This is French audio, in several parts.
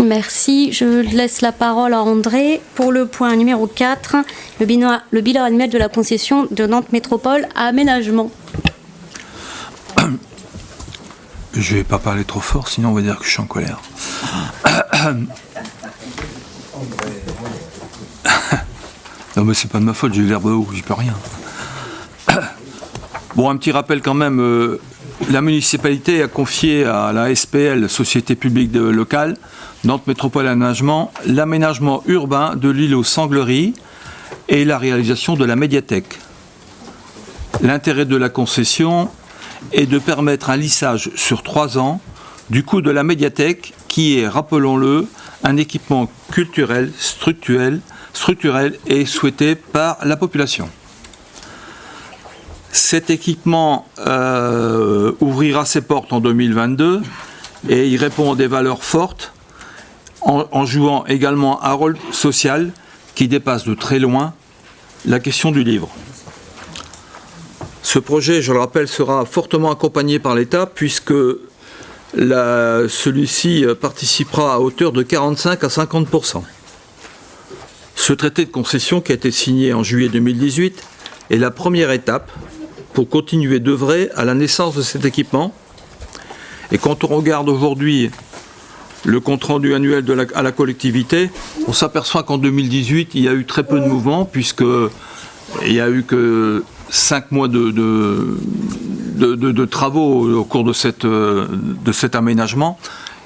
Merci. Je laisse la parole à André pour le point numéro 4, le bilan annuel de la concession de Nantes Métropole à aménagement. Je ne vais pas parler trop fort, sinon on va dire que je suis en colère. Non mais c'est pas de ma faute, j'ai l'herbe haut, j'y peux rien. Bon, un petit rappel quand même, la municipalité a confié à la SPL, Société publique locale, Nantes Métropole Aménagement, l'aménagement urbain de l'île aux Sangleries et la réalisation de la médiathèque. L'intérêt de la concession est de permettre un lissage sur 3 ans du coût de la médiathèque qui est, rappelons-le, un équipement culturel, structurel et souhaité par la population. Cet équipement ouvrira ses portes en 2022 et il répond à des valeurs fortes en jouant également un rôle social qui dépasse de très loin la question du livre. Ce projet, je le rappelle, sera fortement accompagné par l'État puisque celui-ci participera à hauteur de 45 à 50%. Ce traité de concession qui a été signé en juillet 2018 est la première étape pour continuer d'œuvrer à la naissance de cet équipement. Et quand on regarde aujourd'hui le compte-rendu annuel à la collectivité, on s'aperçoit qu'en 2018, il y a eu très peu de mouvements, puisqu'il n'y a eu que 5 mois de travaux au cours de cet aménagement.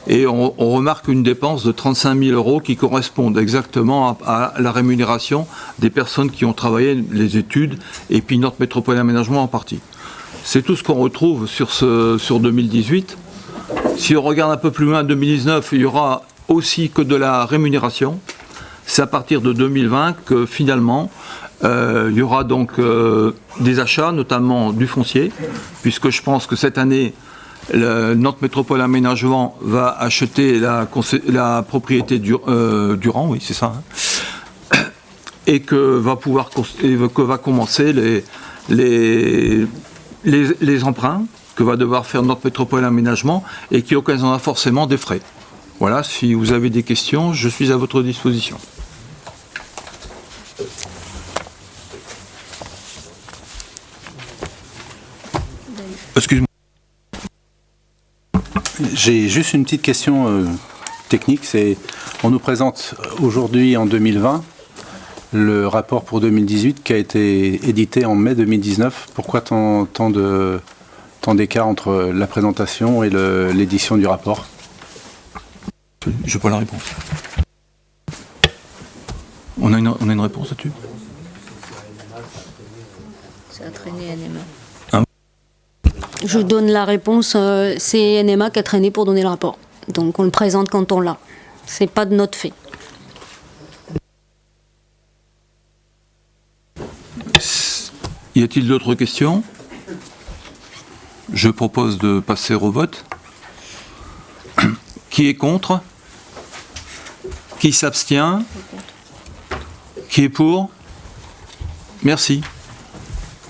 Et on remarque une dépense de 35 000 € qui correspondent exactement à la rémunération des personnes qui ont travaillé les études et puis Nantes Métropole Aménagement en partie. C'est tout ce qu'on retrouve sur 2018. Si on regarde un peu plus loin, 2019, il y aura aussi que de la rémunération. C'est à partir de 2020 que finalement, il y aura donc des achats, notamment du foncier, puisque je pense que cette année, Nantes Métropole Aménagement va acheter la propriété Durand, oui c'est ça, hein, et que va commencer les emprunts que va devoir faire Nantes Métropole Aménagement et qui occasionnera forcément des frais. Voilà, si vous avez des questions, je suis à votre disposition. Excuse-moi. J'ai juste une petite question technique. On nous présente aujourd'hui, en 2020, le rapport pour 2018 qui a été édité en mai 2019. Pourquoi tant d'écart entre la présentation et l'édition du rapport? Je n'ai pas la réponse. On a une réponse là-dessus? Ça a traîné NMA. Je donne la réponse, c'est NMA qui a traîné pour donner le rapport. Donc on le présente quand on l'a. C'est pas de notre fait. Y a-t-il d'autres questions? Je propose de passer au vote. Qui est contre? Qui s'abstient? Qui est pour? Merci.